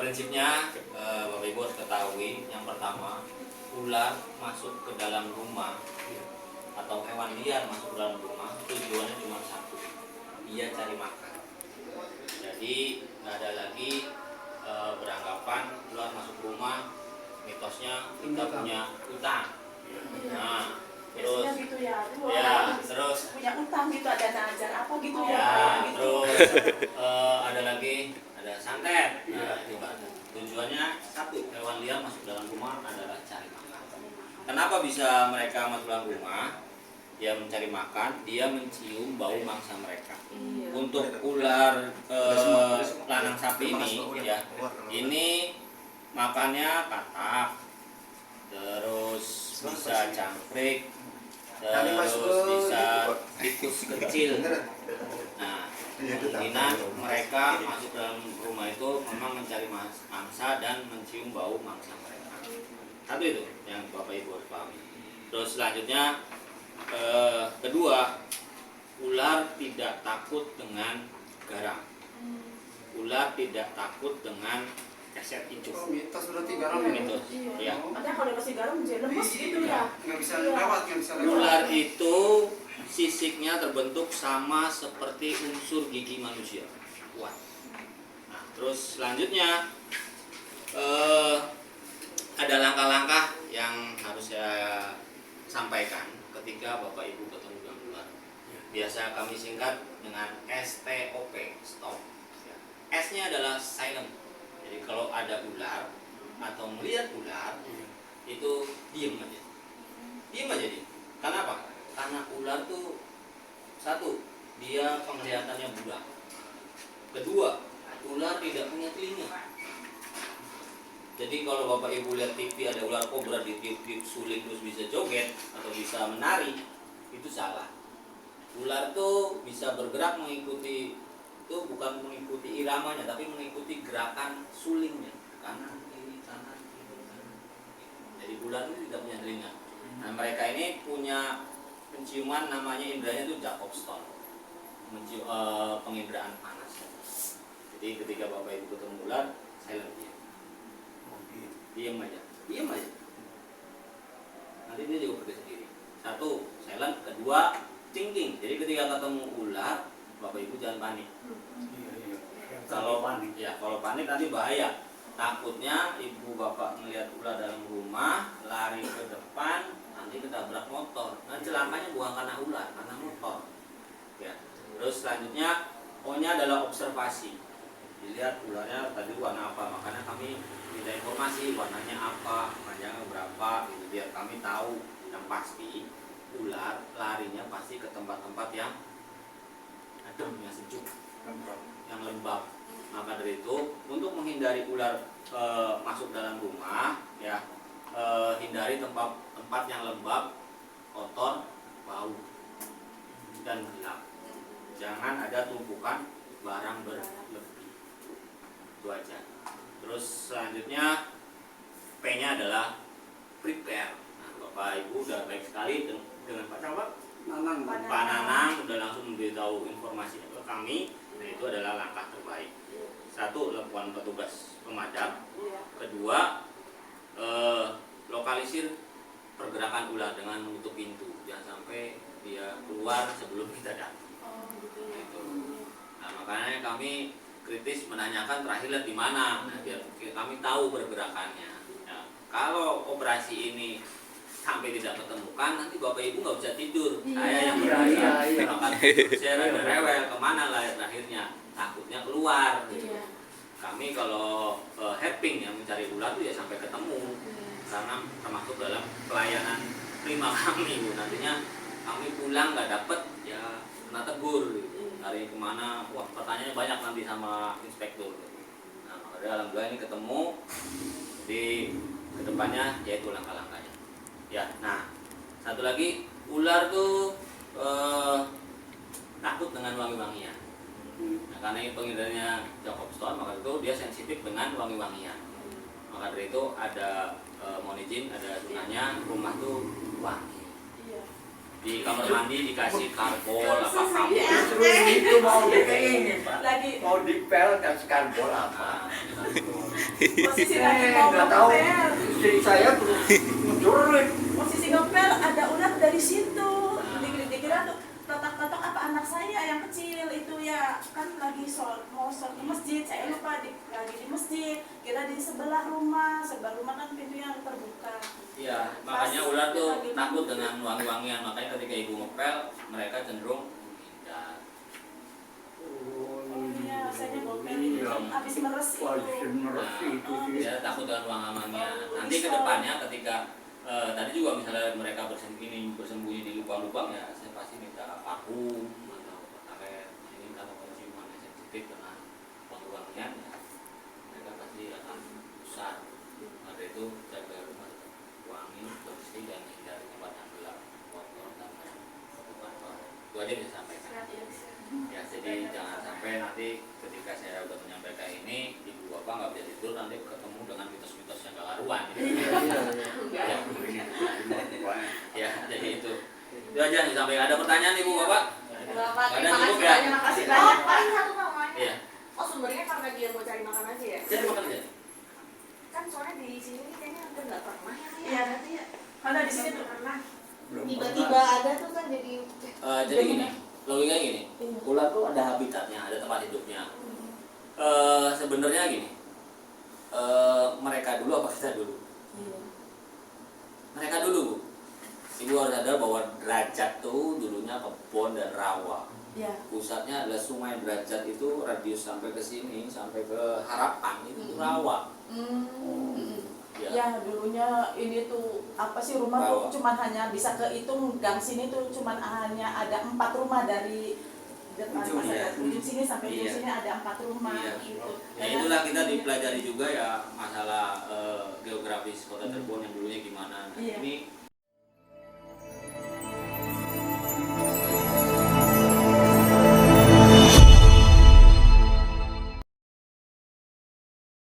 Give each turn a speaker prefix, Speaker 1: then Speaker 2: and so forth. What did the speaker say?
Speaker 1: prinsipnya Bapak Ibu harus ketahui, yang pertama, ular masuk ke dalam rumah atau hewan liar masuk ke dalam rumah tujuannya cuma satu, dia cari makan. Jadi nggak ada lagi beranggapan ular masuk rumah, mitosnya kita punya utang. Nah, terus
Speaker 2: gitu ya,
Speaker 1: terus
Speaker 2: punya utang gitu, ada nazar apa gitu ya, gitu.
Speaker 1: Terus ada lagi, ada santet. Nah, itu Pak. Tujuannya satu, hewan liar masuk dalam rumah adalah cari makan. Kenapa bisa mereka masuk dalam rumah? Dia mencari makan, dia mencium bau mangsa mereka. Untuk ular lanang sapi ini, ya, ini makannya katak, terus bisa cangkrik, terus bisa tikus kecil. Nah, kemungkinan mereka masuk dalam rumah itu memang mencari mangsa dan mencium bau mangsa mereka. Satu itu yang Bapak Ibu harus pahami. Terus selanjutnya kedua, ular tidak takut dengan garam. Ular tidak takut dengan keset hijau.
Speaker 3: Oh, mitos berarti garam ya?
Speaker 1: Mitos. Ya.
Speaker 2: Ada kalau kasih garam jadi lemes gitu ya.
Speaker 3: Nggak bisa lewat, nggak bisa lewat.
Speaker 1: Ular itu sisiknya terbentuk sama seperti unsur gigi manusia, kuat. Nah, terus selanjutnya ada langkah-langkah yang harus saya sampaikan ketika Bapak Ibu ketemu dengan ular. Biasa kami singkat dengan STOP, stop. S-nya adalah silent. Jadi kalau ada ular atau melihat ular, itu diem aja. Diem aja dia. Kenapa? Karena ular tuh satu, dia penglihatannya budak. Kedua, ular tidak punya telinga. Jadi kalau Bapak Ibu lihat TV ada ular kobra ditiup-tiup suling terus bisa joget atau bisa menari, itu salah. Ular tuh bisa bergerak mengikuti, itu bukan mengikuti iramanya tapi mengikuti gerakan sulingnya, kanan kiri kanan kiri kanan. Jadi ular itu tidak punya telinga. Nah, mereka ini punya penciuman, namanya indranya itu Jacobstone, penginderaan panas. Jadi ketika Bapak Ibu ketemu ular, silent dia, diam aja. Nanti dia juga pergi sendiri. Satu, silent. Kedua, thinking. Jadi ketika ketemu ular, Bapak Ibu jangan panik. Kalau panik, kalau panik nanti bahaya. Takutnya ibu bapak melihat ular dalam rumah, lari ke depan, nanti ketabrak motor. Nah, celakanya bukan karena ular, karena motor. Ya. Terus selanjutnya, O-nya adalah observasi. Dilihat ularnya tadi warna apa, makanya kami minta informasi warnanya apa, panjangnya berapa, gitu, biar kami tahu. Yang pasti ular larinya pasti ke tempat-tempat yang adem, yang sejuk, yang lembab. Maka dari itu, untuk menghindari ular masuk dalam rumah, ya, hindari tempat yang lembab, kotor, bau, dan gelap. Jangan ada tumpukan barang berlebih. Itu aja. Terus selanjutnya P-nya adalah prepare. Nah, Bapak Ibu udah baik sekali dengan Pak siapa? Pak Nanang udah langsung memberitahu informasi ke kami. Nah, itu adalah langkah terbaik. Satu, lakukan petugas pemadam. Kedua, lokalisir pergerakan ular dengan menutup pintu. Jangan sampai dia keluar sebelum kita datang. Gitu. Nah, makanya kami kritis menanyakan terakhir lihat di mana, nah, biar kami tahu pergerakannya. Ya, kalau operasi ini sampai tidak ketemukan, nanti Bapak Ibu nggak bisa tidur. Saya yang berasa, saya rada rewel, kemana lah terakhirnya, takutnya keluar. Gitu. Kami kalau helping yang mencari ular itu ya sampai ketemu, karena termasuk dalam pelayanan prima kami, Bu. Nantinya kami pulang nggak dapet, ya kena tegur. Gitu. Hari kemana, wah pertanyaannya banyak nanti sama inspektur. Nah, makanya alhamdulillah ini ketemu. Jadi kedepannya yaitu langkah-langkahnya. Ya, nah satu lagi, ular tuh takut dengan wangi-wangian. Nah, karena ini penginderanya Jacobstone, maka itu dia sensitif dengan wangi-wangian. Maka dari itu ada mohon izin, ada sunahnya rumah tuh wangi. Di kamar mandi dikasih karbol apa
Speaker 4: Justru itu mau di ini Pak.
Speaker 2: Lagi
Speaker 4: mau dipel kasih karbol apa?
Speaker 1: Nah,
Speaker 2: Posisi lagi mau
Speaker 4: nggak tahu.
Speaker 2: ngepel.
Speaker 4: Istri saya terus mencurit.
Speaker 2: Posisi ngepel ada ular dari situ. Dikira tuh totok-totok apa anak saya yang kecil itu ya kan lagi mau sholat ke masjid, saya lupa lagi di masjid, kira di sebelah rumah kan pintu yang terbuka.
Speaker 1: Iya, makanya ular tuh takut dengan wangi-wangian, makanya ketika ibu ngepel mereka cenderung menghindar.
Speaker 2: Oh iya, saya ngepel itu kan habis meres itu.
Speaker 1: Dia takut dengan wangi-wangian. Nanti ke depannya ketika tadi juga misalnya mereka bersembunyi di lubang-lubang ya, saya pasti minta parfum atau karet. Ini kalau penciuman yang sensitif dengan wangi-wangian ya, mereka pasti akan besar. Maka itu jaga rumah wangi, bersih dan hindari tempat yang gelap, kotor dan kotor. Itu aja yang saya sampaikan. Ya, jadi jangan sampai nanti ketika saya udah menyampaikan ini, ibu bapak nggak bisa tidur, nanti ketemu dengan mitos-mitos yang gak karuan. Ya, jadi itu aja yang disampaikan. Ada pertanyaan ibu bapak?
Speaker 5: Bapak,
Speaker 1: Ada
Speaker 5: terima
Speaker 1: cukup
Speaker 5: kasih
Speaker 1: ya?
Speaker 5: banyak, makasih banyak. Paling satu namanya.
Speaker 1: Iya.
Speaker 5: Oh sebenarnya karena dia mau cari makan aja ya?
Speaker 1: Jadi makan aja.
Speaker 5: Kan soalnya di sini kayaknya hampir nggak pernah ya.
Speaker 2: Iya, nanti ya. Karena di sini tuh
Speaker 5: pernah.
Speaker 4: Belum
Speaker 5: Tiba-tiba ada tuh kan jadi.
Speaker 1: Jadi gini, logikanya gini, ular tuh ada habitatnya, ada tempat hidupnya. Sebenarnya gini, mereka dulu apa kita dulu? Mereka dulu, Bu. Ibu harus sadar bahwa Derajat tuh dulunya kebun dan rawa.
Speaker 2: ya.
Speaker 1: Pusatnya adalah Sungai Derajat, itu radius sampai ke sini, sampai ke Harapan itu rawa.
Speaker 2: Ya dulunya ini tuh apa sih rumah tuh cuman hanya bisa kehitung gang sini tuh cuman hanya ada 4 rumah dari depan
Speaker 1: Ujung, ya.
Speaker 2: ujung sini sampai ujung
Speaker 1: Iya.
Speaker 2: sini ada 4 rumah
Speaker 1: Iya.
Speaker 2: gitu.
Speaker 1: Ya itulah kita dipelajari juga ya masalah geografis Kota Cirebon yang dulunya gimana. Nah,
Speaker 2: Iya.
Speaker 1: ini